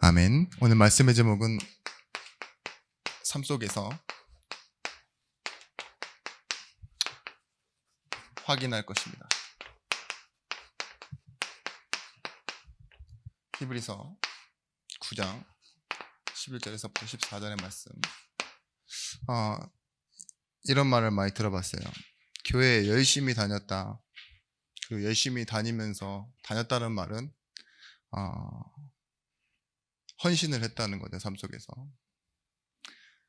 아멘. 오늘 말씀의 제목은 삶 속에서 확인할 것입니다. 히브리서 9장 11절에서부터 14절의 말씀. 이런 말을 많이 들어봤어요. 교회에 열심히 다녔다. 그 열심히 다니면서 다녔다는 말은 헌신을 했다는 거죠, 삶 속에서.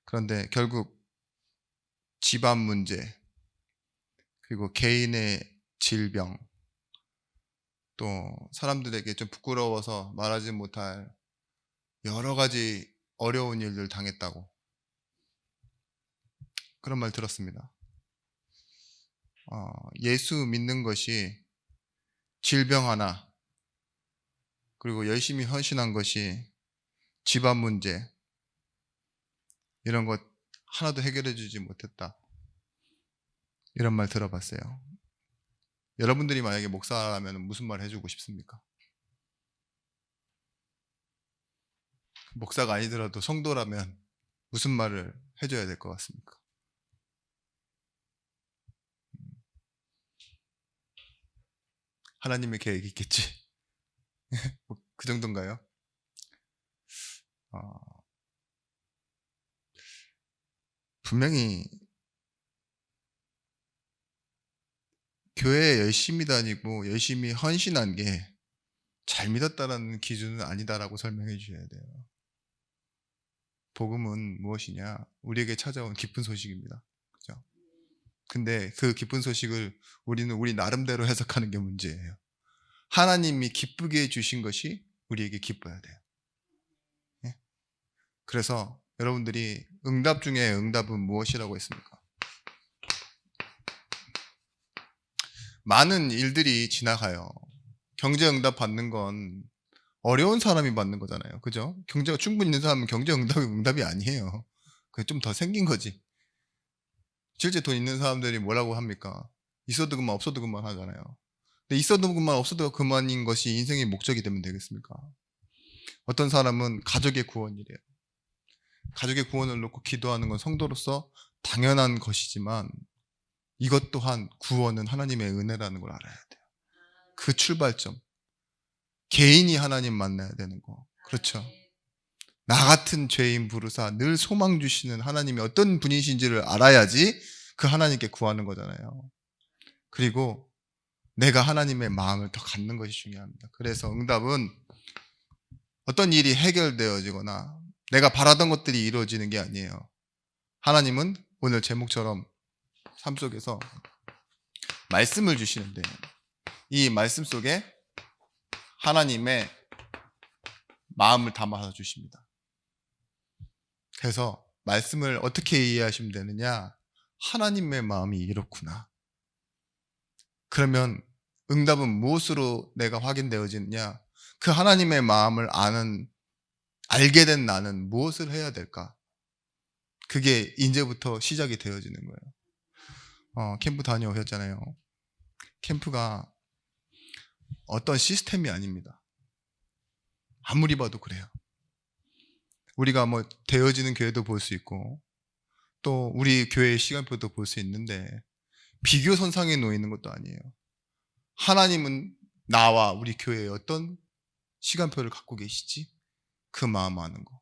그런데 결국 집안 문제, 그리고 개인의 질병, 또 사람들에게 좀 부끄러워서 말하지 못할 여러 가지 어려운 일들 당했다고, 그런 말 들었습니다. 예수 믿는 것이 질병 하나, 그리고 열심히 헌신한 것이 집안 문제, 이런 것 하나도 해결해 주지 못했다, 이런 말 들어봤어요. 여러분들이 만약에 목사라면 무슨 말 해주고 싶습니까? 목사가 아니더라도 성도라면 무슨 말을 해줘야 될 것 같습니까? 하나님의 계획이 있겠지. 그 정도인가요? 분명히 교회에 열심히 다니고 열심히 헌신한 게 잘 믿었다라는 기준은 아니다라고 설명해 주셔야 돼요. 복음은 무엇이냐? 우리에게 찾아온 기쁜 소식입니다. 그죠? 근데 그 기쁜 소식을 우리는 우리 나름대로 해석하는 게 문제예요. 하나님이 기쁘게 해주신 것이 우리에게 기뻐야 돼요. 예? 그래서 여러분들이 응답 중에 응답은 무엇이라고 했습니까? 많은 일들이 지나가요. 경제 응답 받는 건 어려운 사람이 받는 거잖아요. 그죠? 경제가 충분히 있는 사람은 경제 응답이 응답이 아니에요. 그게 좀 더 생긴 거지. 실제 돈 있는 사람들이 뭐라고 합니까? 있어도 그만 없어도 그만 하잖아요. 근데 있어도 그만 없어도 그만인 것이 인생의 목적이 되면 되겠습니까? 어떤 사람은 가족의 구원이래요. 가족의 구원을 놓고 기도하는 건 성도로서 당연한 것이지만 이것 또한 구원은 하나님의 은혜라는 걸 알아야 돼요. 그 출발점. 개인이 하나님 만나야 되는 거. 그렇죠. 나 같은 죄인 부르사 늘 소망 주시는 하나님이 어떤 분이신지를 알아야지 그 하나님께 구하는 거잖아요. 그리고 내가 하나님의 마음을 더 갖는 것이 중요합니다. 그래서 응답은 어떤 일이 해결되어지거나 내가 바라던 것들이 이루어지는 게 아니에요. 하나님은 오늘 제목처럼 삶 속에서 말씀을 주시는데 이 말씀 속에 하나님의 마음을 담아서 주십니다. 그래서 말씀을 어떻게 이해하시면 되느냐? 하나님의 마음이 이렇구나. 그러면 응답은 무엇으로 내가 확인되어지느냐? 그 하나님의 마음을 알게 된 나는 무엇을 해야 될까? 그게 이제부터 시작이 되어지는 거예요. 캠프 다녀오셨잖아요. 캠프가 어떤 시스템이 아닙니다. 아무리 봐도 그래요. 우리가 뭐 되어지는 교회도 볼 수 있고 또 우리 교회의 시간표도 볼 수 있는데 비교 선상에 놓이는 것도 아니에요. 하나님은 나와 우리 교회에 어떤 시간표를 갖고 계시지? 그 마음 아는 거.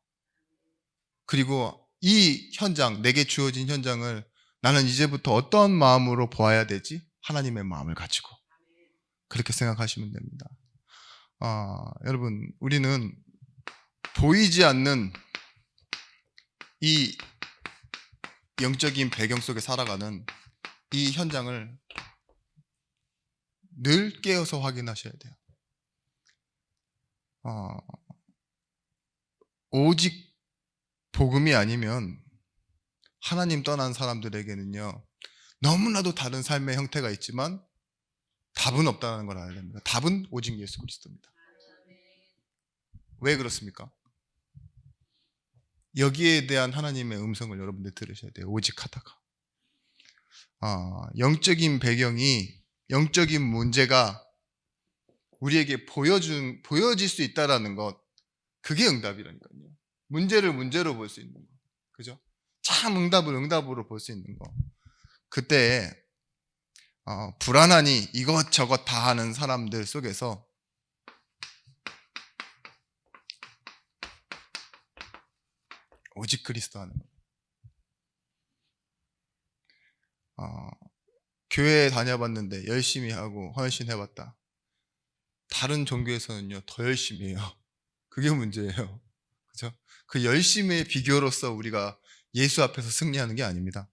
그리고 이 현장, 내게 주어진 현장을 나는 이제부터 어떤 마음으로 보아야 되지? 하나님의 마음을 가지고. 그렇게 생각하시면 됩니다. 여러분, 우리는 보이지 않는 이 영적인 배경 속에 살아가는 이 현장을 늘 깨어서 확인하셔야 돼요. 오직 복음이 아니면 하나님 떠난 사람들에게는요, 너무나도 다른 삶의 형태가 있지만 답은 없다는 걸 알아야 됩니다. 답은 오직 예수 그리스도입니다. 왜 그렇습니까? 여기에 대한 하나님의 음성을 여러분들 들으셔야 돼요. 오직 하다가. 영적인 배경이, 영적인 문제가 우리에게 보여질 수 있다는 것, 그게 응답이라니까요. 문제를 문제로 볼 수 있는 거. 그죠? 참 응답을 응답으로 볼 수 있는 거. 그때 불안하니 이것저것 다 하는 사람들 속에서 오직 그리스도 하는 거예요. 교회 다녀봤는데 열심히 하고 헌신해봤다. 다른 종교에서는요 더 열심히 해요. 그게 문제예요. 그죠? 그 열심의 비교로서 우리가 예수 앞에서 승리하는 게 아닙니다.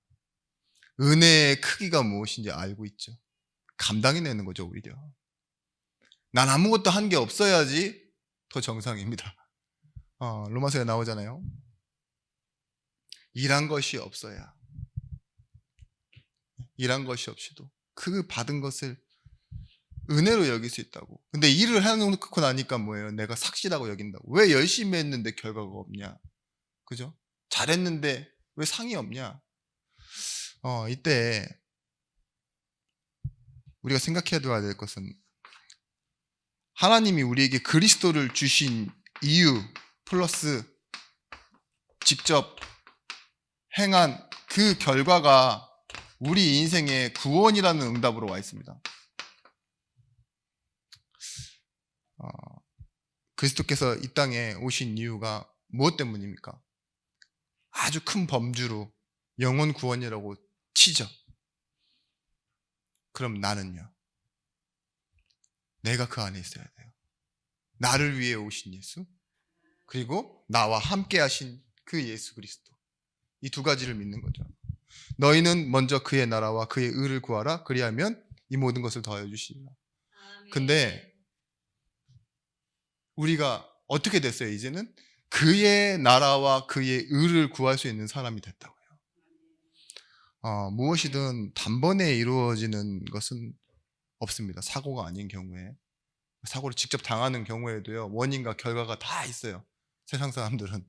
은혜의 크기가 무엇인지 알고 있죠. 감당해내는 거죠 오히려. 난 아무것도 한 게 없어야지 더 정상입니다. 로마서에 나오잖아요. 일한 것이 없어야, 일한 것이 없이도 그 받은 것을 은혜로 여길 수 있다고. 근데 일을 해놓고 나니까 뭐예요? 내가 삭시라고 여긴다고. 왜 열심히 했는데 결과가 없냐? 그죠? 잘했는데 왜 상이 없냐? 이때 우리가 생각해야 될 것은 하나님이 우리에게 그리스도를 주신 이유 플러스 직접 행한 그 결과가 우리 인생의 구원이라는 응답으로 와 있습니다. 그리스도께서 이 땅에 오신 이유가 무엇 때문입니까? 아주 큰 범주로 영혼 구원이라고 치죠. 그럼 나는요? 내가 그 안에 있어야 돼요. 나를 위해 오신 예수, 그리고 나와 함께 하신 그 예수 그리스도. 이 두 가지를 믿는 거죠. 너희는 먼저 그의 나라와 그의 의를 구하라. 그리하면 이 모든 것을 더하여 주시리라. 근데 우리가 어떻게 됐어요? 이제는 그의 나라와 그의 의를 구할 수 있는 사람이 됐다고요. 무엇이든 단번에 이루어지는 것은 없습니다. 사고가 아닌 경우에. 사고를 직접 당하는 경우에도요, 원인과 결과가 다 있어요. 세상 사람들은.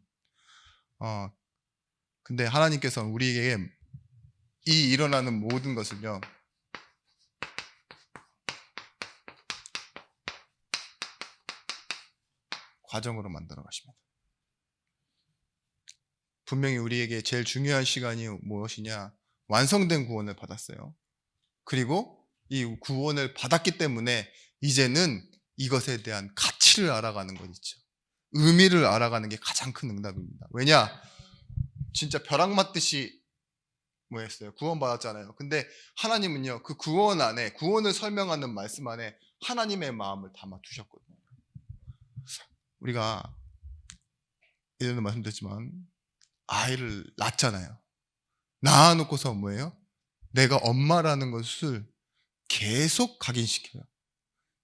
근데 하나님께서는 우리에게 이 일어나는 모든 것을요, 과정으로 만들어 가십니다. 분명히 우리에게 제일 중요한 시간이 무엇이냐? 완성된 구원을 받았어요. 그리고 이 구원을 받았기 때문에 이제는 이것에 대한 가치를 알아가는 것 있죠. 의미를 알아가는 게 가장 큰 응답입니다. 왜냐? 진짜 벼락 맞듯이 뭐였어요? 구원받았잖아요. 근데 하나님은요, 그 구원 안에, 구원을 설명하는 말씀 안에 하나님의 마음을 담아 두셨거든요. 우리가 예전에 말씀드렸지만 아이를 낳잖아요. 낳아놓고서 뭐예요? 내가 엄마라는 것을 계속 각인시켜요.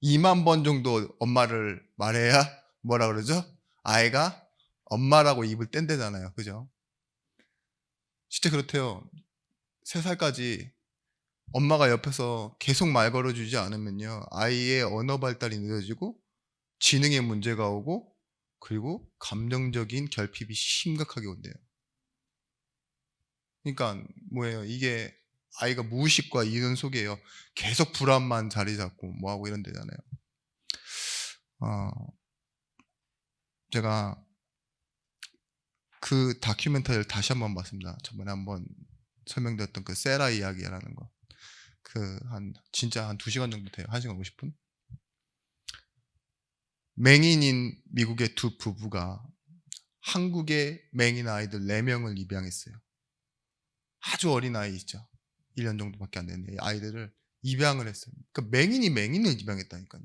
2만 번 정도 엄마를 말해야 뭐라 그러죠? 아이가 엄마라고 입을 뗀대잖아요. 그죠? 진짜 그렇대요. 3살까지 엄마가 옆에서 계속 말 걸어주지 않으면요, 아이의 언어 발달이 늦어지고 지능에 문제가 오고 그리고 감정적인 결핍이 심각하게 온대요. 그러니까 뭐예요? 이게 아이가 무의식과 이론 속에요. 계속 불안만 자리 잡고 뭐하고 이런 데잖아요. 제가 그 다큐멘터리를 다시 한번 봤습니다. 저번에 한번 설명드렸던 그 세라 이야기라는 거. 진짜 한 2시간 정도 돼요. 1시간 50분? 맹인인 미국의 두 부부가 한국의 맹인 아이들 4명을 입양했어요. 아주 어린 아이 있죠. 1년 정도밖에 안 되는 아이들을 입양을 했어요. 그러니까 맹인이 맹인을 입양했다니까요.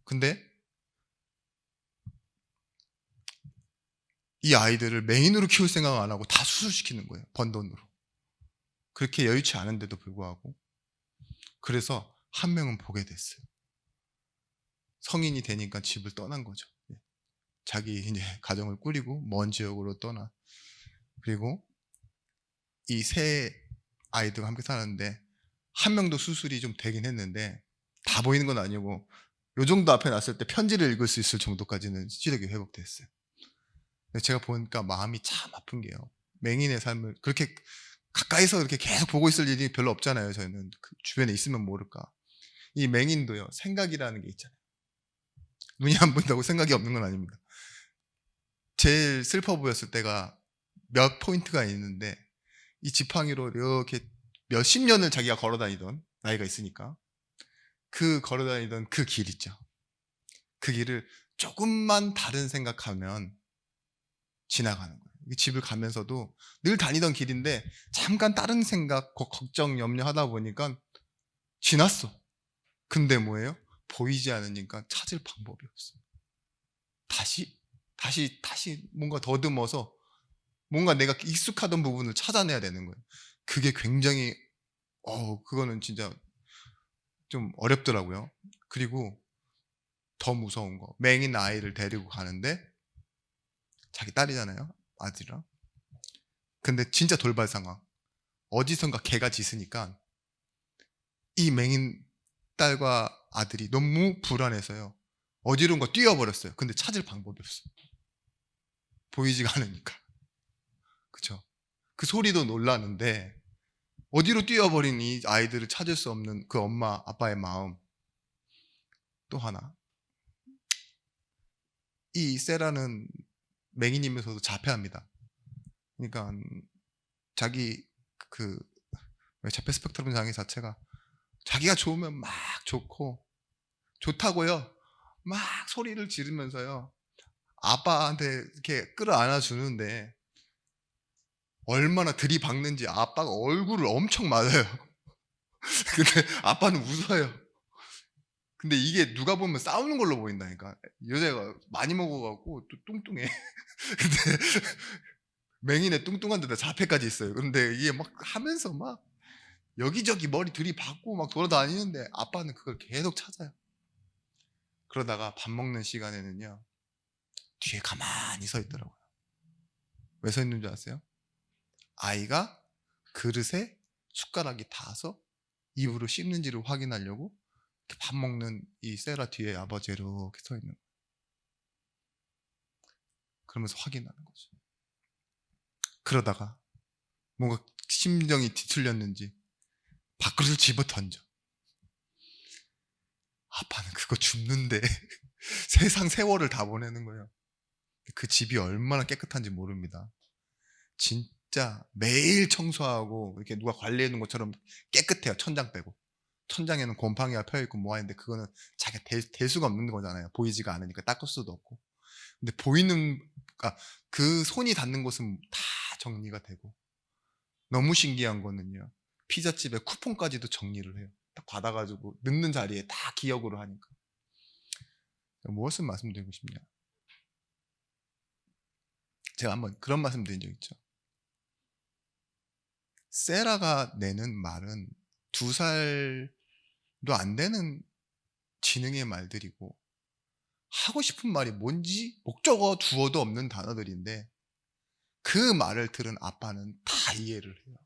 근데 이 아이들을 맹인으로 키울 생각 안 하고 다 수술시키는 거예요. 번 돈으로. 그렇게 여의치 않은데도 불구하고. 그래서 한 명은 보게 됐어요. 성인이 되니까 집을 떠난 거죠. 자기 이제 가정을 꾸리고 먼 지역으로 떠나. 그리고 이 세 아이들과 함께 사는데 한 명도 수술이 좀 되긴 했는데 다 보이는 건 아니고 요 정도 앞에 놨을 때 편지를 읽을 수 있을 정도까지는 시력이 회복됐어요. 제가 보니까 마음이 참 아픈 게요. 맹인의 삶을 그렇게 가까이서 이렇게 계속 보고 있을 일이 별로 없잖아요. 저희는 주변에 있으면 모를까. 이 맹인도요, 생각이라는 게 있잖아요. 눈이 안 보인다고 생각이 없는 건 아닙니다. 제일 슬퍼 보였을 때가 몇 포인트가 있는데, 이 지팡이로 이렇게 몇십 년을 자기가 걸어 다니던 나이가 있으니까 그 걸어 다니던 그 길 있죠. 그 길을 조금만 다른 생각하면 지나가는 거예요. 집을 가면서도 늘 다니던 길인데 잠깐 다른 생각, 걱정, 염려하다 보니까 지났어. 근데 뭐예요? 보이지 않으니까 찾을 방법이 없어요. 다시 뭔가 더듬어서 뭔가 내가 익숙하던 부분을 찾아내야 되는 거예요. 그게 굉장히 그거는 진짜 좀 어렵더라고요. 그리고 더 무서운 거, 맹인 아이를 데리고 가는데 자기 딸이잖아요, 아들이랑. 근데 진짜 돌발 상황. 어디선가 개가 짖으니까 이 맹인 딸과 아들이 너무 불안해서요, 어디론가 뛰어버렸어요. 근데 찾을 방법이 없어요. 보이지가 않으니까. 그쵸? 그 소리도 놀라는데 어디로 뛰어버린 이 아이들을 찾을 수 없는 그 엄마 아빠의 마음. 또 하나, 이 세라는 맹인이면서도 자폐합니다. 그러니까 자기 그 자폐 스펙트럼 장애 자체가 자기가 좋으면 막 좋고, 좋다고요 막 소리를 지르면서요 아빠한테 이렇게 끌어안아 주는데 얼마나 들이박는지 아빠가 얼굴을 엄청 맞아요. 근데 아빠는 웃어요. 근데 이게 누가 보면 싸우는 걸로 보인다니까. 여자가 많이 먹어갖고 또 뚱뚱해. 근데 맹인의 뚱뚱한 데다 자폐까지 있어요. 근데 이게 막 하면서 막 여기저기 머리 들이박고 막 돌아다니는데 아빠는 그걸 계속 찾아요. 그러다가 밥 먹는 시간에는요 뒤에 가만히 서 있더라고요. 왜 서 있는 줄 아세요? 아이가 그릇에 숟가락이 닿아서 입으로 씹는지를 확인하려고 밥 먹는 이 세라 뒤에 아버지 이렇게 서 있는 거예요. 그러면서 확인하는 거죠. 그러다가 뭔가 심정이 뒤틀렸는지 밥그릇을 집어 던져. 아빠는 그거 줍는데 세상 세월을 다 보내는 거예요. 그 집이 얼마나 깨끗한지 모릅니다. 진짜 매일 청소하고 이렇게 누가 관리해 놓은 것처럼 깨끗해요. 천장 빼고. 천장에는 곰팡이가 펴있고 뭐 하는데 그거는 자기가 댈 수가 없는 거잖아요. 보이지가 않으니까 닦을 수도 없고. 근데 그러니까 그 손이 닿는 곳은 다 정리가 되고, 너무 신기한 거는요, 피자집에 쿠폰까지도 정리를 해요. 딱 받아가지고 넣는 자리에 다 기억으로 하니까. 무엇을 말씀드리고 싶냐, 제가 한번 그런 말씀 드린 적 있죠. 세라가 내는 말은 2살도 안 되는 지능의 말들이고, 하고 싶은 말이 뭔지 목적어 두어도 없는 단어들인데 그 말을 들은 아빠는 다 이해를 해요.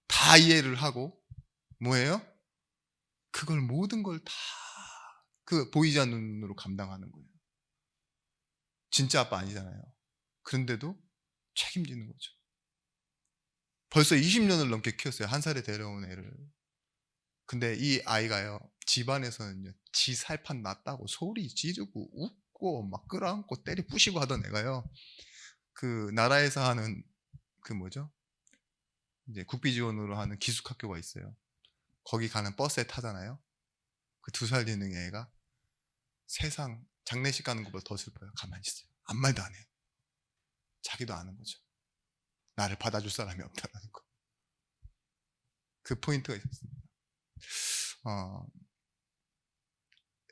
다 이해를 하고 뭐예요? 그걸 모든 걸 다 그 보이지 않는 눈으로 감당하는 거예요. 진짜 아빠 아니잖아요. 그런데도 책임지는 거죠. 벌써 20년을 넘게 키웠어요. 1살에 데려온 애를. 근데 이 아이가요, 집안에서는요, 지 살판 났다고 소리 지르고 웃고 막 끌어안고 때리 부시고 하던 애가요, 그 나라에서 하는 그 뭐죠? 이제 국비 지원으로 하는 기숙학교가 있어요. 거기 가는 버스에 타잖아요. 그 2살 되는 애가 세상 장례식 가는 것보다 더 슬퍼요. 가만히 있어요. 아무 말도 안 해요. 자기도 아는 거죠. 나를 받아줄 사람이 없다는 거. 그 포인트가 있었습니다.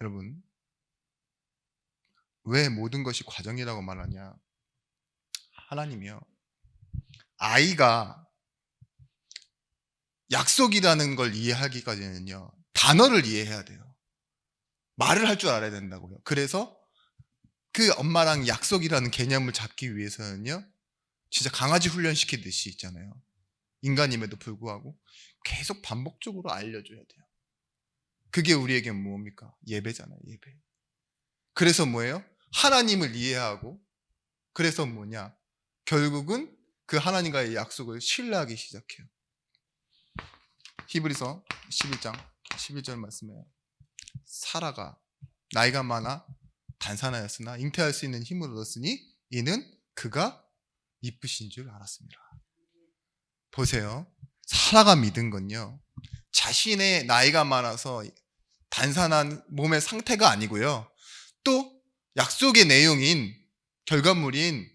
여러분, 왜 모든 것이 과정이라고 말하냐? 하나님이요, 아이가 약속이라는 걸 이해하기까지는요, 단어를 이해해야 돼요. 말을 할 줄 알아야 된다고요. 그래서 그 엄마랑 약속이라는 개념을 잡기 위해서는요, 진짜 강아지 훈련시키듯이 있잖아요. 인간임에도 불구하고 계속 반복적으로 알려줘야 돼요. 그게 우리에게 뭡니까? 예배잖아요. 예배. 그래서 뭐예요? 하나님을 이해하고, 그래서 뭐냐? 결국은 그 하나님과의 약속을 신뢰하기 시작해요. 히브리서 11장 11절 말씀에 사라가 나이가 많아 단산하였으나 잉태할 수 있는 힘을 얻었으니 이는 그가 이쁘신 줄 알았습니다. 보세요. 사라가 믿은 건요, 자신의 나이가 많아서 단산한 몸의 상태가 아니고요, 또 약속의 내용인 결과물인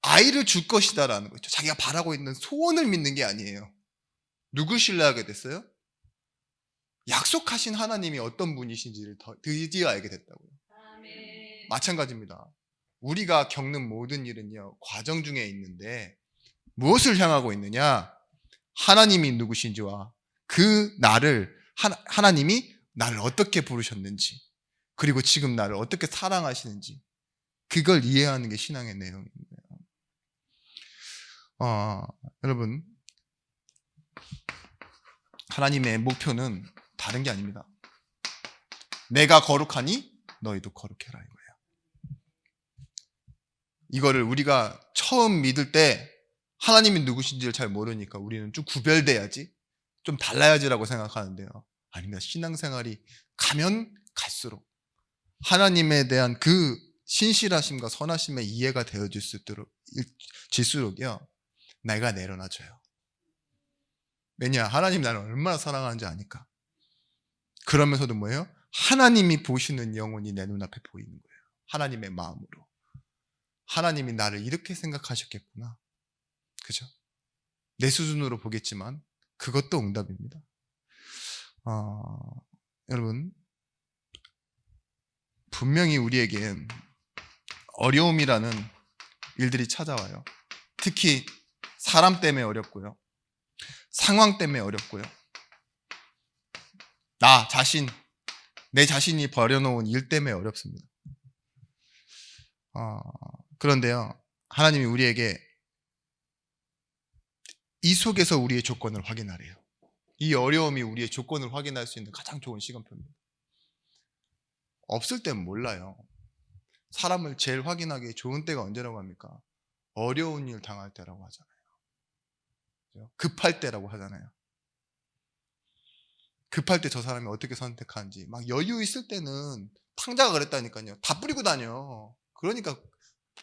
아이를 줄 것이다라는 거죠. 자기가 바라고 있는 소원을 믿는 게 아니에요. 누굴 신뢰하게 됐어요? 약속하신 하나님이 어떤 분이신지를 드디어 알게 됐다고요. 아멘. 마찬가지입니다. 우리가 겪는 모든 일은요, 과정 중에 있는데 무엇을 향하고 있느냐? 하나님이 누구신지와 그 나를 하나님이 나를 어떻게 부르셨는지, 그리고 지금 나를 어떻게 사랑하시는지, 그걸 이해하는 게 신앙의 내용입니다. 여러분, 하나님의 목표는 다른 게 아닙니다. 내가 거룩하니 너희도 거룩해라, 이거예요. 이거를 우리가 처음 믿을 때 하나님이 누구신지를 잘 모르니까 우리는 좀 구별돼야지, 좀 달라야지라고 생각하는데요, 아닙니다. 신앙생활이 가면 갈수록 하나님에 대한 그 신실하심과 선하심의 이해가 되어질수록요, 내가 내려놔줘요. 왜냐? 하나님 나를 얼마나 사랑하는지 아니까. 그러면서도 뭐예요? 하나님이 보시는 영혼이 내 눈앞에 보이는 거예요. 하나님의 마음으로. 하나님이 나를 이렇게 생각하셨겠구나. 그죠? 내 수준으로 보겠지만 그것도 응답입니다. 여러분, 분명히 우리에겐 어려움이라는 일들이 찾아와요. 특히 사람 때문에 어렵고요, 상황 때문에 어렵고요, 내 자신이 버려놓은 일 때문에 어렵습니다. 그런데요, 하나님이 우리에게 이 속에서 우리의 조건을 확인하래요. 이 어려움이 우리의 조건을 확인할 수 있는 가장 좋은 시간표입니다. 없을 땐 몰라요. 사람을 제일 확인하기 좋은 때가 언제라고 합니까? 어려운 일 당할 때라고 하잖아요. 급할 때라고 하잖아요. 급할 때 저 사람이 어떻게 선택하는지, 막 여유 있을 때는 탕자가 그랬다니까요. 다 뿌리고 다녀. 그러니까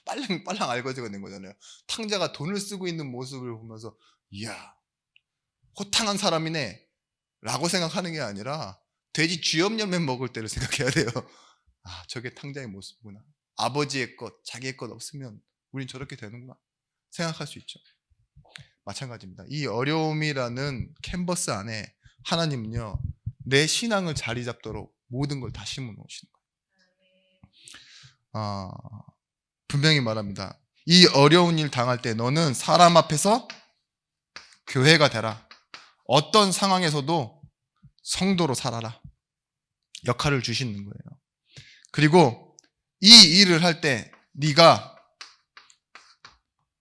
빨랑 알거지가 된 거잖아요. 탕자가 돈을 쓰고 있는 모습을 보면서 이야, 호탕한 사람이네 라고 생각하는 게 아니라 돼지 쥐염염면 먹을 때를 생각해야 돼요. 저게 탕자의 모습이구나. 아버지의 것, 자기의 것 없으면 우린 저렇게 되는구나 생각할 수 있죠. 마찬가지입니다. 이 어려움이라는 캔버스 안에 하나님은요, 내 신앙을 자리 잡도록 모든 걸 다 심어 놓으시는 거예요. 분명히 말합니다. 이 어려운 일 당할 때 너는 사람 앞에서 교회가 되라. 어떤 상황에서도 성도로 살아라. 역할을 주시는 거예요. 그리고 이 일을 할 때 네가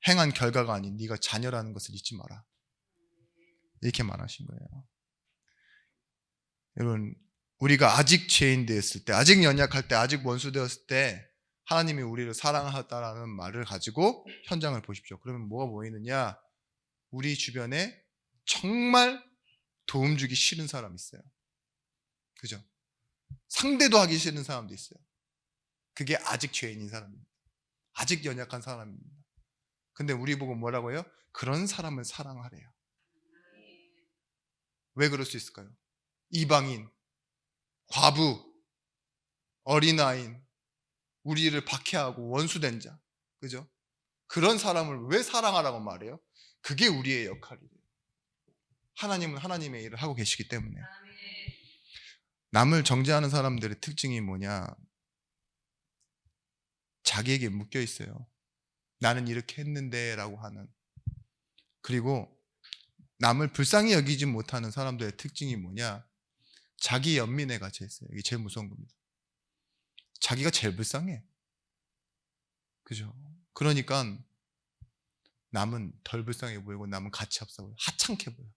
행한 결과가 아닌 네가 자녀라는 것을 잊지 마라. 이렇게 말하신 거예요. 여러분, 우리가 아직 죄인 되었을 때, 아직 연약할 때, 아직 원수 되었을 때 하나님이 우리를 사랑하다라는 말을 가지고 현장을 보십시오. 그러면 뭐가 보이느냐? 우리 주변에 정말 도움 주기 싫은 사람이 있어요. 그죠? 상대도 하기 싫은 사람도 있어요. 그게 아직 죄인인 사람입니다. 아직 연약한 사람입니다. 근데 우리 보고 뭐라고 해요? 그런 사람을 사랑하래요. 왜 그럴 수 있을까요? 이방인, 과부, 어린아인, 우리를 박해하고 원수된 자, 그죠? 그런 사람을 왜 사랑하라고 말해요? 그게 우리의 역할이에요. 하나님은 하나님의 일을 하고 계시기 때문에. 남을 정죄하는 사람들의 특징이 뭐냐? 자기에게 묶여 있어요. 나는 이렇게 했는데 라고 하는. 그리고 남을 불쌍히 여기지 못하는 사람들의 특징이 뭐냐? 자기 연민에 갇혀 있어요. 이게 제일 무서운 겁니다. 자기가 제일 불쌍해. 그죠? 그러니까 남은 덜 불쌍해 보이고 남은 가치 없어 보여. 하찮게 보여.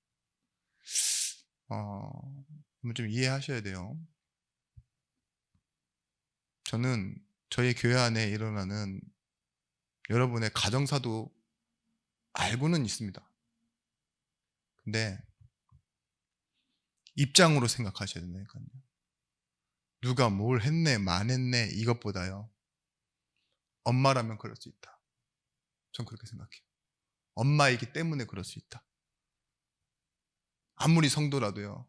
좀 이해하셔야 돼요. 저는 저희 교회 안에 일어나는 여러분의 가정사도 알고는 있습니다. 근데 입장으로 생각하셔야 된다니까요. 누가 뭘 했네, 만했네 이것보다요. 엄마라면 그럴 수 있다. 전 그렇게 생각해요. 엄마이기 때문에 그럴 수 있다. 아무리 성도라도요.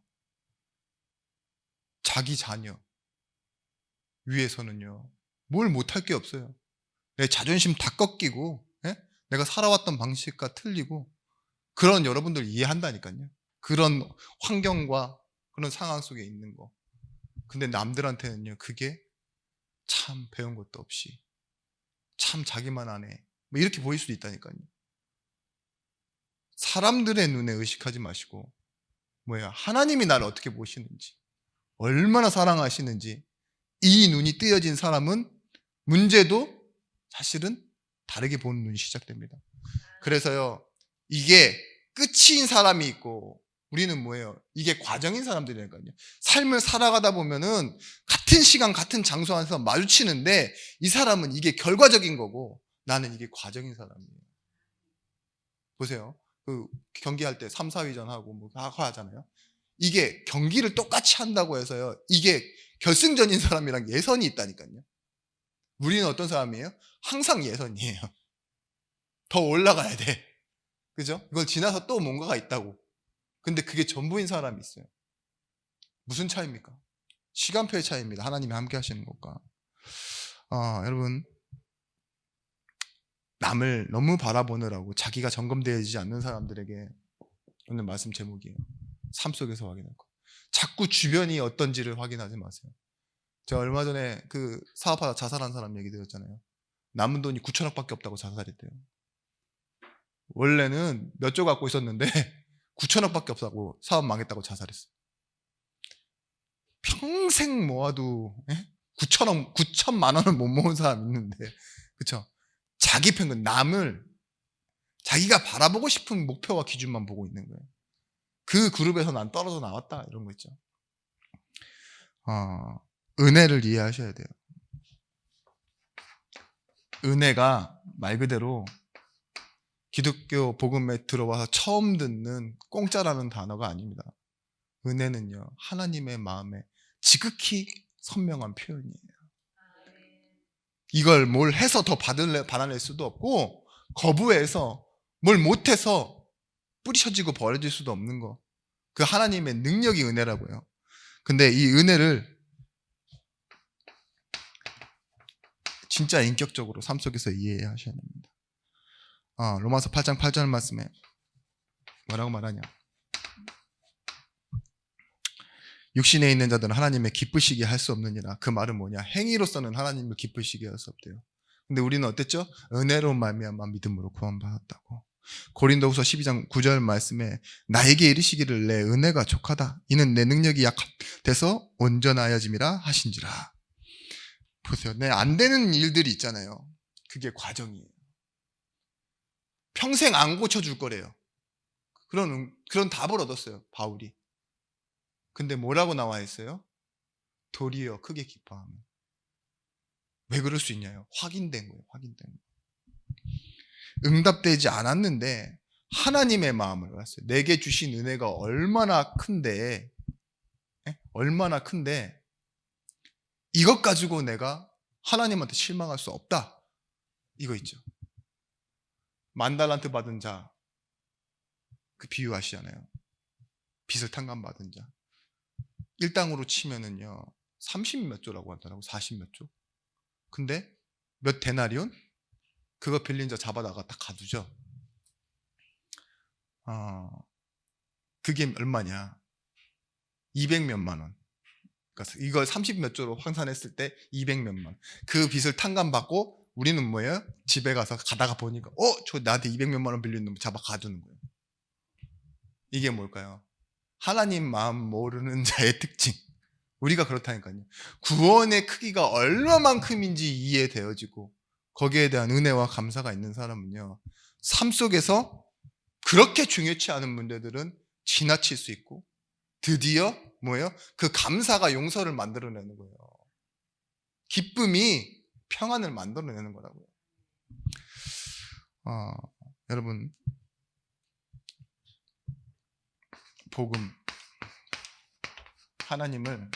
자기 자녀 위해서는요. 뭘 못할 게 없어요. 내 자존심 다 꺾이고 예? 내가 살아왔던 방식과 틀리고 그런 여러분들 이해한다니까요. 그런 환경과 그런 상황 속에 있는 거. 근데 남들한테는요. 그게 참 배운 것도 없이 참 자기만 하네. 뭐 이렇게 보일 수도 있다니까요. 사람들의 눈에 의식하지 마시고 하나님이 나를 어떻게 보시는지 얼마나 사랑하시는지 이 눈이 뜨여진 사람은 문제도 사실은 다르게 보는 눈이 시작됩니다. 그래서요. 이게 끝인 사람이 있고 우리는 이게 과정인 사람들이니까요. 삶을 살아가다 보면은 같은 시간 같은 장소 안에서 마주치는데 이 사람은 이게 결과적인 거고 나는 이게 과정인 사람이에요. 보세요. 그 경기할 때 3, 4위전 하고 하잖아요. 이게 경기를 똑같이 한다고 해서요. 이게 결승전인 사람이랑 예선이 있다니까요. 우리는 어떤 사람이에요? 항상 예선이에요. 더 올라가야 돼. 그죠? 이걸 지나서 또 뭔가가 있다고. 근데 그게 전부인 사람이 있어요. 무슨 차이입니까? 시간표의 차이입니다. 하나님이 함께 하시는 것과. 여러분, 남을 너무 바라보느라고 자기가 점검되지 않는 사람들에게 오늘 말씀 제목이에요. 삶 속에서 확인할 거. 자꾸 주변이 어떤지를 확인하지 마세요. 제가 얼마 전에 그 사업하다 자살한 사람 얘기 들었잖아요. 남은 돈이 9천억밖에 없다고 자살했대요. 원래는 몇 조 갖고 있었는데 9천억밖에 없다고 사업 망했다고 자살했어요. 평생 모아도 9천만 원을 못 모은 사람 있는데, 그렇죠? 자기 평균 남을 자기가 바라보고 싶은 목표와 기준만 보고 있는 거예요. 그 그룹에서 난 떨어져 나왔다 이런 거 있죠. 은혜를 이해하셔야 돼요. 은혜가 말 그대로 기독교 복음에 들어와서 처음 듣는 공짜라는 단어가 아닙니다. 은혜는요, 하나님의 마음에 지극히 선명한 표현이에요. 이걸 뭘 해서 더 받아낼 수도 없고, 거부해서 뭘 못해서 뿌리쳐지고 버려질 수도 없는 거. 그 하나님의 능력이 은혜라고요. 근데 이 은혜를 진짜 인격적으로 삶 속에서 이해하셔야 됩니다. 로마서 8장 8절 말씀에 뭐라고 말하냐? 육신에 있는 자들은 하나님의 기쁘시게 할 수 없느니라. 그 말은 뭐냐? 행위로서는 하나님을 기쁘시게 할 수 없대요. 근데 우리는 어땠죠? 은혜로 말미암아 믿음으로 구원받았다고. 고린도후서 12장 9절 말씀에 나에게 이르시기를 내 은혜가 족하다. 이는 내 능력이 약돼서 온전하여짐이라 하신지라. 보세요. 안 되는 일들이 있잖아요. 그게 과정이에요. 평생 안 고쳐줄 거래요. 그런 답을 얻었어요. 바울이. 근데 뭐라고 나와 있어요? 도리어 크게 기뻐하며. 왜 그럴 수 있냐요? 확인된 거예요. 확인된 거. 응답되지 않았는데 하나님의 마음을 알았어요. 내게 주신 은혜가 얼마나 큰데 이것 가지고 내가 하나님한테 실망할 수 없다. 이거 있죠. 10,000달란트 받은 자, 그 비유 아시잖아요. 빚을 탕감받은 자. 일당으로 치면은요, 30 몇 조라고 하더라고. 40 몇 조. 근데 몇 데나리온? 그거 빌린 자 잡아다가 딱 가두죠. 그게 얼마냐? 200 몇만 원. 그러니까 이걸 30 몇 조로 환산했을 때 200 몇만 원. 그 빚을 탕감받고 우리는 집에 가서 가다가 보니까 저 나한테 200 몇만 원 빌린 놈 잡아 가두는 거예요. 이게 뭘까요? 하나님 마음 모르는 자의 특징. 우리가 그렇다니까요. 구원의 크기가 얼마만큼인지 이해되어지고 거기에 대한 은혜와 감사가 있는 사람은요. 삶 속에서 그렇게 중요치 않은 문제들은 지나칠 수 있고 드디어 그 감사가 용서를 만들어내는 거예요. 기쁨이 평안을 만들어내는 거라고요. 여러분, 복음, 하나님을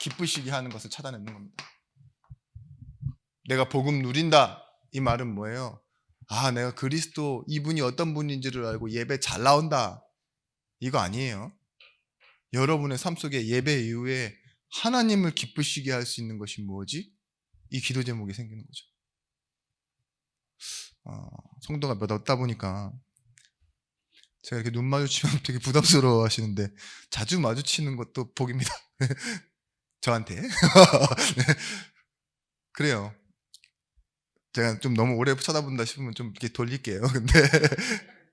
기쁘시게 하는 것을 찾아내는 겁니다. 내가 복음 누린다. 이 말은 뭐예요? 아, 내가 그리스도 이분이 어떤 분인지를 알고 예배 잘 나온다. 이거 아니에요. 여러분의 삶 속에 예배 이후에 하나님을 기쁘시게 할 수 있는 것이 뭐지? 이 기도 제목이 생기는 거죠. 성도가 몇 없다 보니까 제가 이렇게 눈 마주치면 되게 부담스러워 하시는데 자주 마주치는 것도 복입니다. 저한테. 네. 그래요. 제가 좀 너무 오래 쳐다본다 싶으면 좀 이렇게 돌릴게요. 근데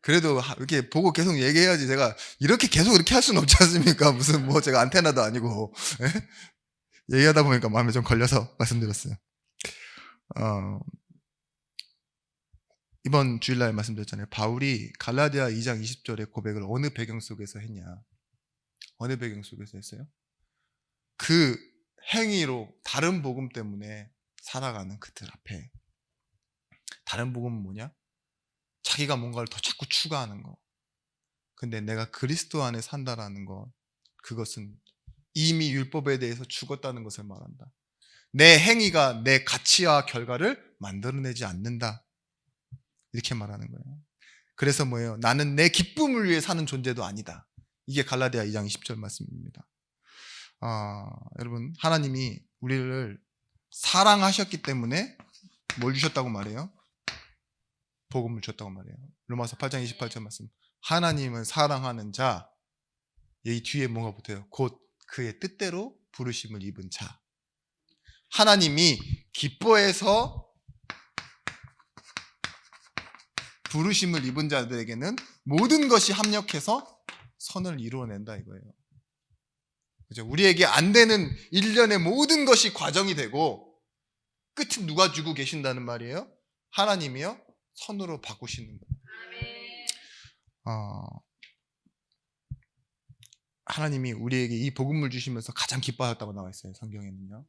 그래도 이렇게 보고 계속 얘기해야지. 제가 이렇게 계속 이렇게 할 수는 없지 않습니까? 무슨 뭐 제가 안테나도 아니고. 네? 얘기하다 보니까 마음에 좀 걸려서 말씀드렸어요. 이번 주일날 말씀드렸잖아요. 바울이 갈라디아 2장 20절의 고백을 어느 배경 속에서 했냐? 어느 배경 속에서 했어요? 그 행위로 다른 복음 때문에 살아가는 그들 앞에. 다른 복음은 뭐냐? 자기가 뭔가를 더 자꾸 추가하는 거. 근데 내가 그리스도 안에 산다라는 것, 그것은 이미 율법에 대해서 죽었다는 것을 말한다. 내 행위가 내 가치와 결과를 만들어내지 않는다. 이렇게 말하는 거예요. 그래서 뭐예요? 나는 내 기쁨을 위해 사는 존재도 아니다. 이게 갈라디아 2장 20절 말씀입니다. 여러분, 하나님이 우리를 사랑하셨기 때문에 뭘 주셨다고 말해요? 복음을 줬다고 말해요. 로마서 8장 28절 말씀. 하나님은 사랑하는 자, 여기 뒤에 뭔가 붙어요. 곧 그의 뜻대로 부르심을 입은 자. 하나님이 기뻐해서 부르심을 입은 자들에게는 모든 것이 합력해서 선을 이루어낸다 이거예요. 그죠? 우리에게 안 되는 일련의 모든 것이 과정이 되고 끝은 누가 주고 계신다는 말이에요? 하나님이요? 선으로 바꾸시는 거예요. 하나님이 우리에게 이 복음을 주시면서 가장 기뻐하셨다고 나와 있어요. 성경에는요.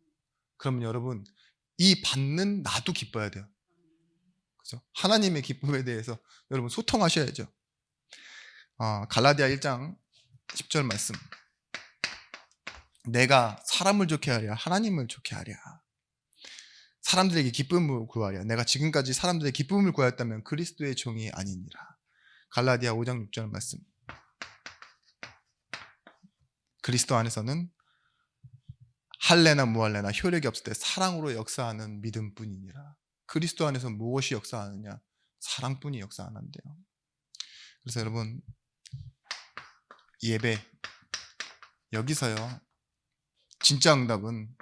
그러면 여러분, 이 받는 나도 기뻐야 돼요. 그죠? 하나님의 기쁨에 대해서 여러분 소통하셔야죠. 갈라디아 1장 10절 말씀. 내가 사람을 좋게 하랴 하나님을 좋게 하랴. 사람들에게 기쁨을 구하랴. 내가 지금까지 사람들에게 기쁨을 구하였다면 그리스도의 종이 아니니라. 갈라디아 5장 6절 말씀. 그리스도 안에서는 할례나 무할례나 효력이 없을 때 사랑으로 역사하는 믿음뿐이니라. 그리스도 안에서 무엇이 역사하느냐? 사랑뿐이 역사하는데요. 그래서 여러분, 예배 여기서요, 진짜 응답은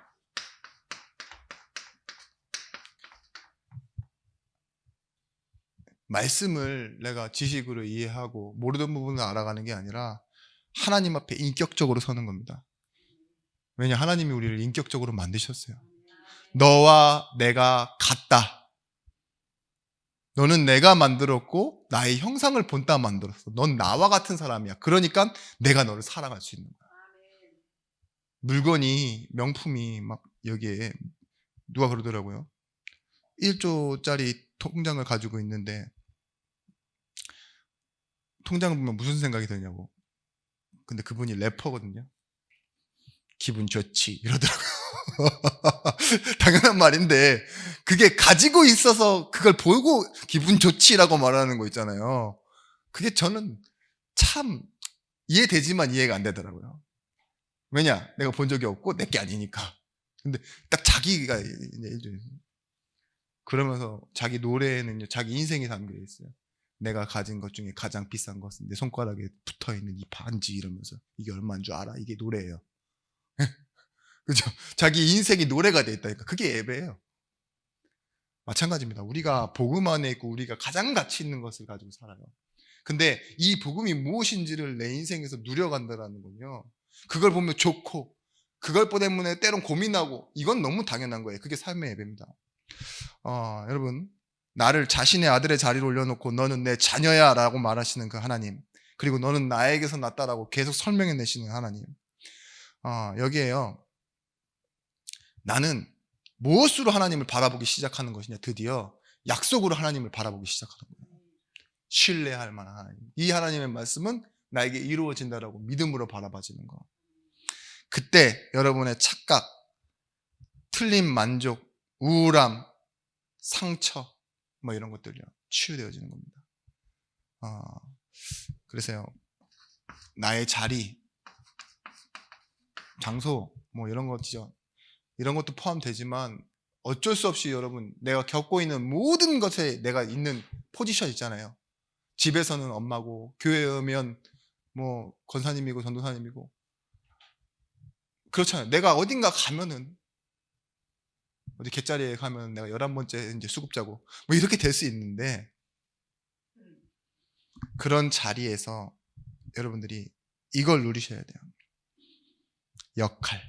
말씀을 내가 지식으로 이해하고 모르던 부분을 알아가는 게 아니라 하나님 앞에 인격적으로 서는 겁니다. 왜냐? 하나님이 우리를 인격적으로 만드셨어요. 너와 내가 같다. 너는 내가 만들었고 나의 형상을 본따 만들었어. 넌 나와 같은 사람이야. 그러니까 내가 너를 사랑할 수 있는 거야. 물건이, 명품이 막 여기에 누가 그러더라고요. 1조짜리 통장을 가지고 있는데 통장을 보면 무슨 생각이 드냐고. 근데 그분이 래퍼거든요. 기분 좋지 이러더라고요. 당연한 말인데 그게 가지고 있어서 그걸 보고 기분 좋지라고 말하는 거 있잖아요. 그게 저는 참 이해되지만 이해가 안 되더라고요. 왜냐? 내가 본 적이 없고 내게 아니니까. 근데 딱 자기가 그러면서 자기 노래에는요, 자기 인생이 담겨 있어요. 내가 가진 것 중에 가장 비싼 것은 내 손가락에 붙어있는 이 반지 이러면서 이게 얼마인 줄 알아? 이게 노래예요. 그죠? 자기 인생이 노래가 돼 있다니까. 그게 예배예요. 마찬가지입니다. 우리가 복음 안에 있고 우리가 가장 가치 있는 것을 가지고 살아요. 근데 이 복음이 무엇인지를 내 인생에서 누려간다라는 건요, 그걸 보면 좋고 그걸 때문에 때론 고민하고 이건 너무 당연한 거예요. 그게 삶의 예배입니다. 여러분, 나를 자신의 아들의 자리로 올려놓고 너는 내 자녀야 라고 말하시는 그 하나님, 그리고 너는 나에게서 났다라고 계속 설명해 내시는 하나님, 여기에요, 나는 무엇으로 하나님을 바라보기 시작하는 것이냐? 드디어 약속으로 하나님을 바라보기 시작하는 거예요. 신뢰할 만한 하나님, 이 하나님의 말씀은 나에게 이루어진다라고 믿음으로 바라봐지는 거. 그때 여러분의 착각, 틀린 만족, 우울함, 상처 뭐 이런 것들이요 치유되어지는 겁니다. 그래서요 나의 자리, 장소 뭐 이런 것이죠. 이런 것도 포함되지만 어쩔 수 없이 여러분 내가 겪고 있는 모든 것에 내가 있는 포지션 있잖아요. 집에서는 엄마고 교회에 오면 뭐 권사님이고 전도사님이고 그렇잖아요. 내가 어딘가 가면은 어디 갯자리에 가면 내가 11번째 이제 수급자고 뭐 이렇게 될 수 있는데 그런 자리에서 여러분들이 이걸 누리셔야 돼요. 역할.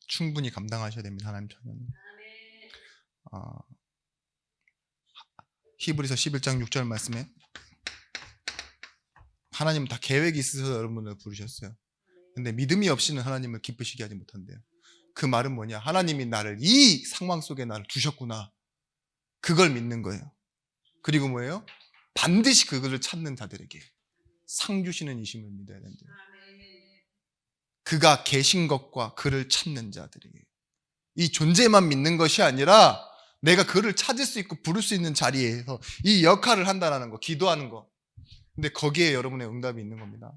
충분히 감당하셔야 됩니다. 하나님 자녀는. 히브리서 11장 6절 말씀에 하나님은 다 계획이 있으셔서 여러분을 부르셨어요. 근데 믿음이 없이는 하나님을 기쁘시게 하지 못한대요. 그 말은 뭐냐? 하나님이 나를 이 상황 속에 나를 두셨구나. 그걸 믿는 거예요. 그리고 뭐예요? 반드시 그것을 찾는 자들에게 상 주시는 이심을 믿어야 된대요. 그가 계신 것과 그를 찾는 자들에게 이 존재만 믿는 것이 아니라 내가 그를 찾을 수 있고 부를 수 있는 자리에서 이 역할을 한다는 거, 기도하는 거. 근데 거기에 여러분의 응답이 있는 겁니다.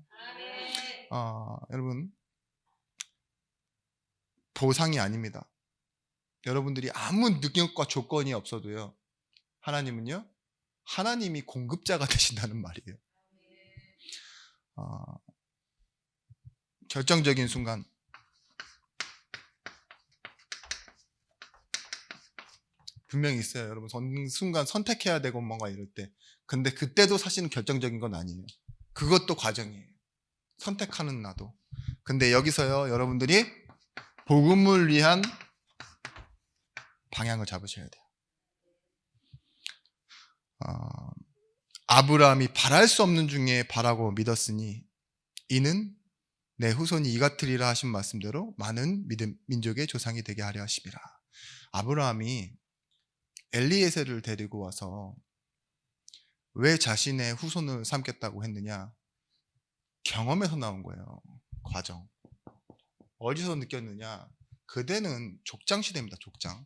여러분 보상이 아닙니다. 여러분들이 아무 능력과 조건이 없어도요. 하나님은요. 하나님이 공급자가 되신다는 말이에요. 결정적인 순간 분명히 있어요. 여러분 순간 선택해야 되고 뭔가 이럴 때. 근데 그때도 사실은 결정적인 건 아니에요. 그것도 과정이에요. 선택하는 나도. 근데 여기서요. 여러분들이 복음을 위한 방향을 잡으셔야 돼요. 아브라함이 바랄 수 없는 중에 바라고 믿었으니 이는 내 후손이 이 같으리라 하신 말씀대로 많은 민족의 조상이 되게 하려 하심이라. 아브라함이 엘리에셀을 데리고 와서 왜 자신의 후손을 삼겠다고 했느냐? 경험에서 나온 거예요. 과정. 어디서 느꼈느냐? 그대는 족장 시대입니다. 족장.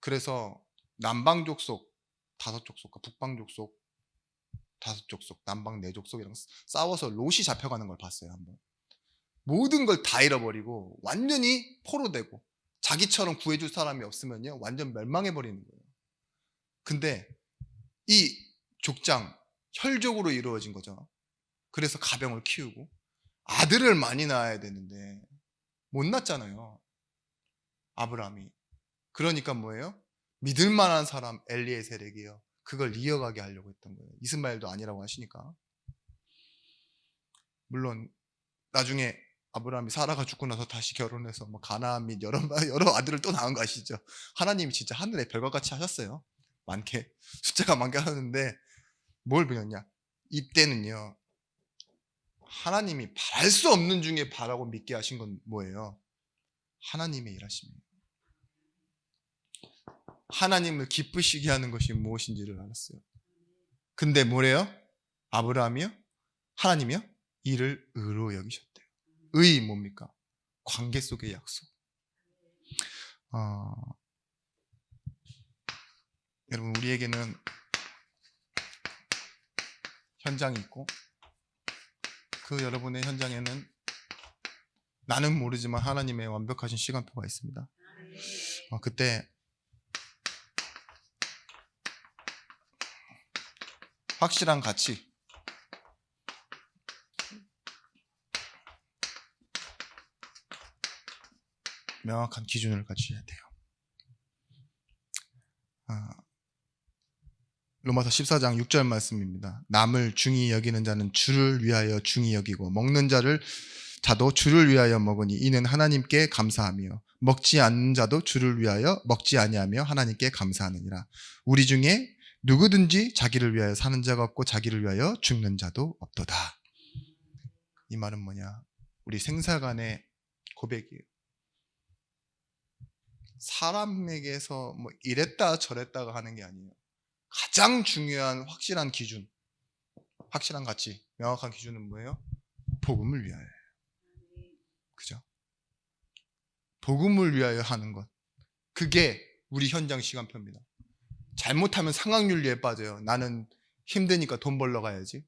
그래서 남방 족속 5족속과 북방 족속 5족속, 남방 4족속이랑 싸워서 롯이 잡혀가는 걸 봤어요. 한번. 모든 걸 다 잃어버리고 완전히 포로되고 자기처럼 구해줄 사람이 없으면요 완전 멸망해버리는 거예요. 근데 이 족장 혈족으로 이루어진 거죠. 그래서 가병을 키우고 아들을 많이 낳아야 되는데 못 낳잖아요. 아브라함이. 그러니까 뭐예요? 믿을 만한 사람 엘리에셀에게요. 그걸 이어가게 하려고 했던 거예요. 이스마엘도 아니라고 하시니까. 물론 나중에 아브라함이 사라가 죽고 나서 다시 결혼해서 뭐 가나안 및 여러 아들을 또 낳은 거 아시죠? 하나님이 진짜 하늘에 별과 같이 하셨어요. 많게 숫자가 많게 하셨는데 뭘 배웠냐? 이때는요 하나님이 바랄 수 없는 중에 바라고 믿게 하신 건 뭐예요? 하나님의 일하심이에요. 하나님을 기쁘시게 하는 것이 무엇인지를 알았어요. 근데 뭐래요? 아브라함이요? 하나님이요? 이를 의로 여기셨대요. 의 뭡니까? 관계 속의 약속. 여러분 우리에게는 현장이 있고 그 여러분의 현장에는 나는 모르지만 하나님의 완벽하신 시간표가 있습니다. 그때 확실한 가치, 명확한 기준을 가지셔야 돼요. 로마서 14장 6절 말씀입니다. 남을 중히 여기는 자는 주를 위하여 중히 여기고 먹는 자도 주를 위하여 먹으니 이는 하나님께 감사하며 먹지 않는 자도 주를 위하여 먹지 아니하며 하나님께 감사하느니라. 우리 중에 누구든지 자기를 위하여 사는 자가 없고 자기를 위하여 죽는 자도 없도다. 이 말은 뭐냐? 우리 생사간의 고백이에요. 사람에게서 뭐 이랬다 저랬다가 하는 게 아니에요. 가장 중요한 확실한 기준. 확실한 가치, 명확한 기준은 뭐예요? 복음을 위하여. 그죠? 복음을 위하여 하는 것. 그게 우리 현장 시간표입니다. 잘못하면 상황윤리에 빠져요. 나는 힘드니까 돈 벌러 가야지.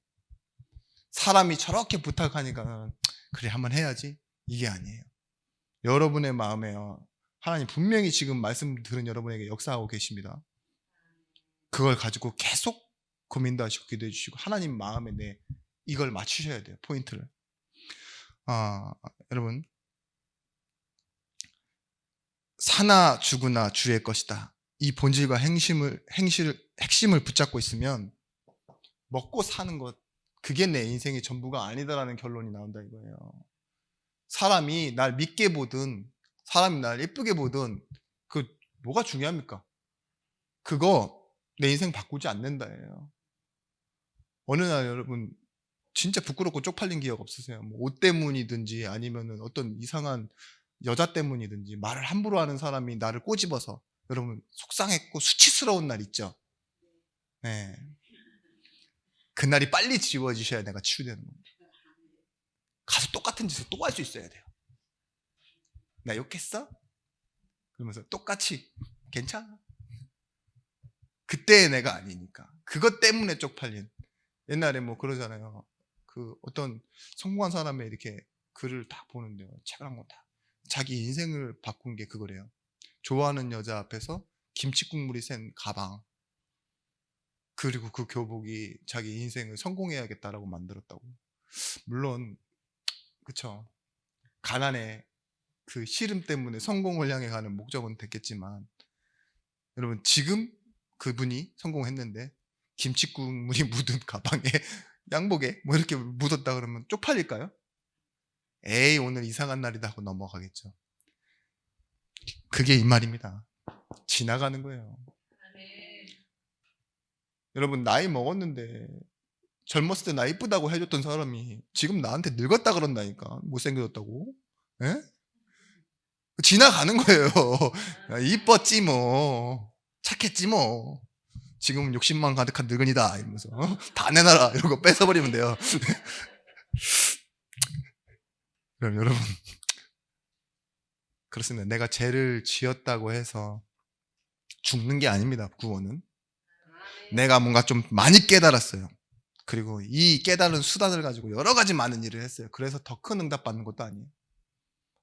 사람이 저렇게 부탁하니까 그래 한번 해야지. 이게 아니에요. 여러분의 마음에요. 하나님 분명히 지금 말씀 들은 여러분에게 역사하고 계십니다. 그걸 가지고 계속 고민도 하시고 기도해 주시고 하나님 마음에 이걸 맞추셔야 돼요. 포인트를. 여러분 사나 죽으나 주의 것이다. 이 본질과 핵심을 붙잡고 있으면 먹고 사는 것 그게 내 인생의 전부가 아니다라는 결론이 나온다 이거예요. 사람이 날 믿게 보든 사람이 날 예쁘게 보든 그 뭐가 중요합니까? 그거 내 인생 바꾸지 않는다예요. 어느 날 여러분 진짜 부끄럽고 쪽팔린 기억 없으세요? 뭐 옷 때문이든지 아니면은 어떤 이상한 여자 때문이든지 말을 함부로 하는 사람이 나를 꼬집어서 여러분 속상했고 수치스러운 날 있죠? 네. 그날이 빨리 지워지셔야 내가 치유되는 겁니다. 가서 똑같은 짓을 또 할 수 있어야 돼요. 나 욕했어? 그러면서 똑같이 괜찮아. 그때의 내가 아니니까. 그것 때문에 쪽팔린. 옛날에 뭐 그러잖아요. 그 어떤 성공한 사람의 이렇게 글을 다 보는데요. 책을 한 권 다. 자기 인생을 바꾼 게 그거래요. 좋아하는 여자 앞에서 김치국물이 센 가방. 그리고 그 교복이 자기 인생을 성공해야겠다라고 만들었다고. 물론 그쵸. 가난의 그 시름 때문에 성공을 향해 가는 목적은 됐겠지만 여러분 지금 그분이 성공했는데 김치국물이 묻은 가방에 양복에 뭐 이렇게 묻었다 그러면 쪽팔릴까요? 에이 오늘 이상한 날이다 하고 넘어가겠죠. 그게 이 말입니다. 지나가는 거예요. 여러분 나이 먹었는데 젊었을 때 나 이쁘다고 해줬던 사람이 지금 나한테 늙었다 그런다니까. 못생겨졌다고. 에? 지나가는 거예요. 이뻤지 뭐. 착했지 뭐. 지금은 욕심만 가득한 늙은이다 이러면서 다 내놔라 이러고 뺏어버리면 돼요. 그럼 여러분 그렇습니다. 내가 죄를 지었다고 해서 죽는 게 아닙니다. 구원은. 내가 뭔가 좀 많이 깨달았어요. 그리고 이 깨달은 수단을 가지고 여러 가지 많은 일을 했어요. 그래서 더 큰 응답 받는 것도 아니에요.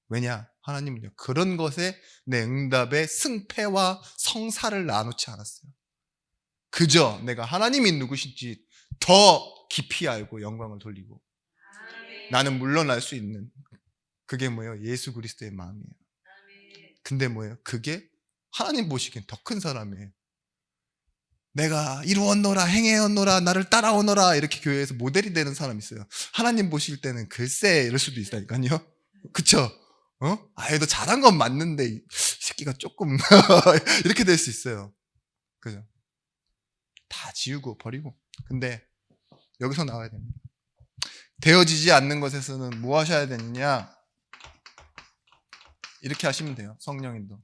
왜냐? 하나님은요. 그런 것에 내 응답의 승패와 성사를 나누지 않았어요. 그저 내가 하나님이 누구신지 더 깊이 알고 영광을 돌리고 나는 물러날 수 있는 그게 뭐예요? 예수 그리스도의 마음이에요. 근데 뭐예요? 그게 하나님 보시기엔 더 큰 사람이에요. 내가 이루었노라 행해었노라 나를 따라오너라 이렇게 교회에서 모델이 되는 사람이 있어요. 하나님 보실 때는 글쎄 이럴 수도 있다니까요. 그쵸? 아예 너 잘한 건 맞는데 이 새끼가 조금 이렇게 될 수 있어요. 그죠? 다 지우고 버리고. 근데 여기서 나와야 됩니다. 되어지지 않는 것에서는 뭐 하셔야 되느냐? 이렇게 하시면 돼요. 성령님도.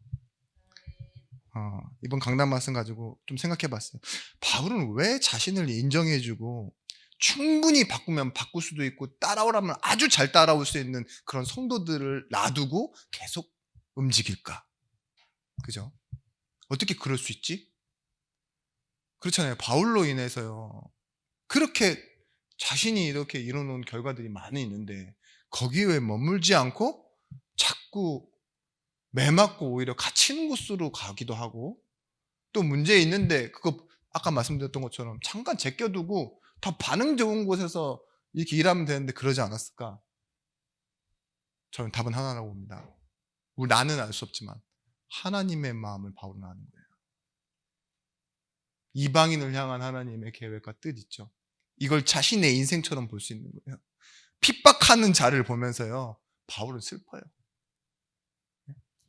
이번 강단 말씀 가지고 좀 생각해 봤어요. 바울은 왜 자신을 인정해주고 충분히 바꾸면 바꿀 수도 있고 따라오라면 아주 잘 따라올 수 있는 그런 성도들을 놔두고 계속 움직일까? 그죠? 어떻게 그럴 수 있지? 그렇잖아요. 바울로 인해서요. 그렇게 자신이 이렇게 이뤄놓은 결과들이 많이 있는데 거기에 왜 머물지 않고 자꾸 매맞고 오히려 갇히는 곳으로 가기도 하고 또 문제 있는데 그거 아까 말씀드렸던 것처럼 잠깐 제껴두고 더 반응 좋은 곳에서 이렇게 일하면 되는데 그러지 않았을까? 저는 답은 하나라고 봅니다. 나는 알 수 없지만 하나님의 마음을 바울은 아는 거예요. 이방인을 향한 하나님의 계획과 뜻 있죠. 이걸 자신의 인생처럼 볼 수 있는 거예요. 핍박하는 자를 보면서요. 바울은 슬퍼요.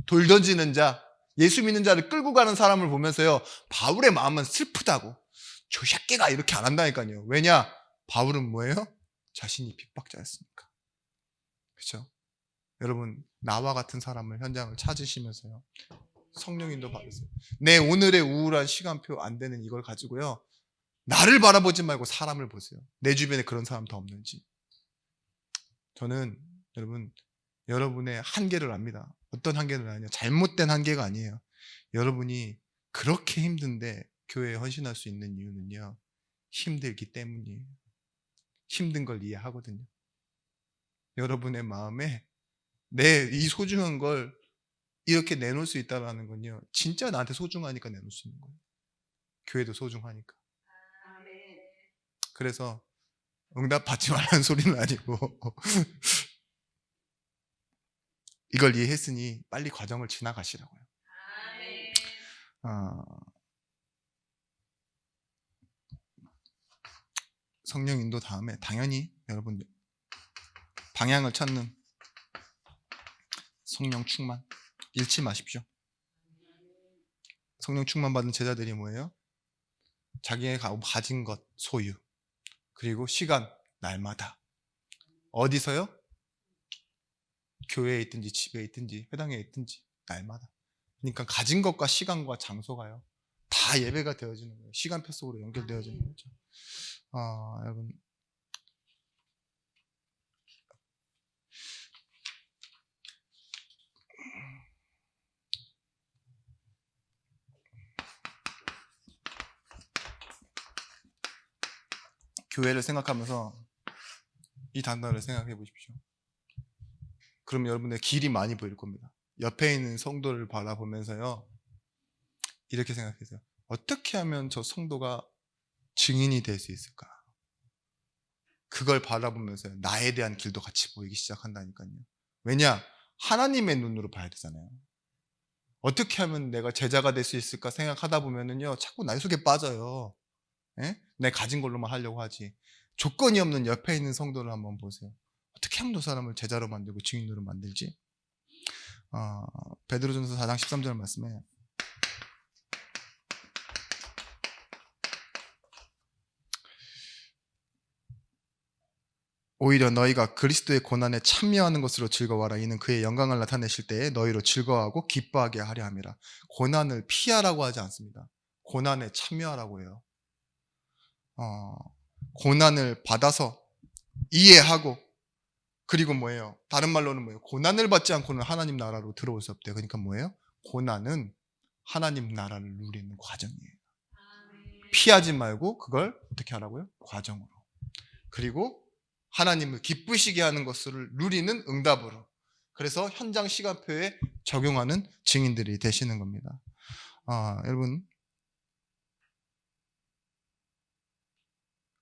돌 던지는 자, 예수 믿는 자를 끌고 가는 사람을 보면서요. 바울의 마음은 슬프다고. 저 새끼가 이렇게 안 한다니까요. 왜냐? 바울은 뭐예요? 자신이 핍박자였으니까. 그렇죠? 여러분 나와 같은 사람을 현장을 찾으시면서요. 성령님도 받으세요. 내 오늘의 우울한 시간표 안 되는 이걸 가지고요. 나를 바라보지 말고 사람을 보세요. 내 주변에 그런 사람 더 없는지. 저는 여러분의 한계를 압니다. 어떤 한계를 아냐? 잘못된 한계가 아니에요. 여러분이 그렇게 힘든데 교회에 헌신할 수 있는 이유는요, 힘들기 때문이에요. 힘든 걸 이해하거든요. 여러분의 마음에 내 이 소중한 걸 이렇게 내놓을 수 있다는 건요, 진짜 나한테 소중하니까 내놓을 수 있는 거예요. 교회도 소중하니까. 그래서 응답 받지 말라는 소리는 아니고 이걸 이해했으니 빨리 과정을 지나가시라고요. 성령 인도 다음에 당연히 여러분 방향을 찾는 성령 충만 잃지 마십시오. 성령 충만 받은 제자들이 뭐예요? 자기가 가진 것, 소유, 그리고 시간, 날마다 어디서요? 교회에 있든지 집에 있든지 회당에 있든지 날마다. 그러니까 가진 것과 시간과 장소가요, 다 예배가 되어지는 거예요. 시간표 속으로 연결되어지는 거죠. 여러분, 교회를 생각하면서 이 단어를 생각해 보십시오. 그럼 여러분의 길이 많이 보일 겁니다. 옆에 있는 성도를 바라보면서요, 이렇게 생각하세요. 어떻게 하면 저 성도가 증인이 될 수 있을까? 그걸 바라보면서 나에 대한 길도 같이 보이기 시작한다니까요. 왜냐? 하나님의 눈으로 봐야 되잖아요. 어떻게 하면 내가 제자가 될 수 있을까 생각하다 보면은요, 자꾸 나의 속에 빠져요. 예? 내 가진 걸로만 하려고 하지. 조건이 없는 옆에 있는 성도를 한번 보세요. 어떻게 하면 저 사람을 제자로 만들고 증인으로 만들지? 베드로전서 4장 13절 말씀에 오히려 너희가 그리스도의 고난에 참여하는 것으로 즐거워하라. 이는 그의 영광을 나타내실 때에 너희로 즐거워하고 기뻐하게 하려 함이라. 고난을 피하라고 하지 않습니다. 고난에 참여하라고 해요. 고난을 받아서 이해하고, 그리고 뭐예요? 다른 말로는 뭐예요? 고난을 받지 않고는 하나님 나라로 들어올 수 없대요. 그러니까 뭐예요? 고난은 하나님 나라를 누리는 과정이에요. 피하지 말고 그걸 어떻게 하라고요? 과정으로. 그리고 하나님을 기쁘시게 하는 것을 누리는 응답으로. 그래서 현장 시간표에 적용하는 증인들이 되시는 겁니다. 여러분,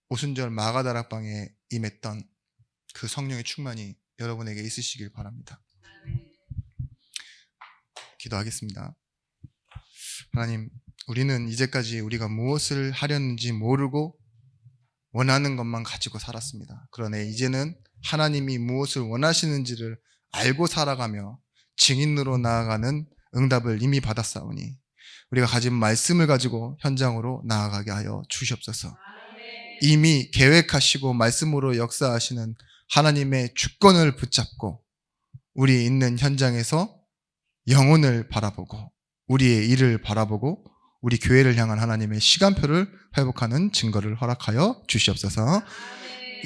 오순절 마가다락방에 임했던 그 성령의 충만이 여러분에게 있으시길 바랍니다. 기도하겠습니다. 하나님, 우리는 이제까지 우리가 무엇을 하려는지 모르고 원하는 것만 가지고 살았습니다. 그러나 이제는 하나님이 무엇을 원하시는지를 알고 살아가며 증인으로 나아가는 응답을 이미 받았사오니 우리가 가진 말씀을 가지고 현장으로 나아가게 하여 주시옵소서. 이미 계획하시고 말씀으로 역사하시는 하나님의 주권을 붙잡고 우리 있는 현장에서 영혼을 바라보고 우리의 일을 바라보고 우리 교회를 향한 하나님의 시간표를 회복하는 증거를 허락하여 주시옵소서.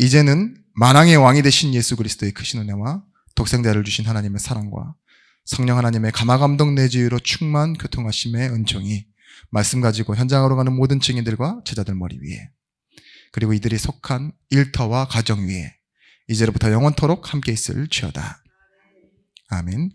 이제는 만왕의 왕이 되신 예수 그리스도의 크신 은혜와 독생자를 주신 하나님의 사랑과 성령 하나님의 감화감동 내주의로 충만 교통하심의 은총이 말씀 가지고 현장으로 가는 모든 증인들과 제자들 머리 위에, 그리고 이들이 속한 일터와 가정 위에 이제로부터 영원토록 함께 있을지어다. 아멘.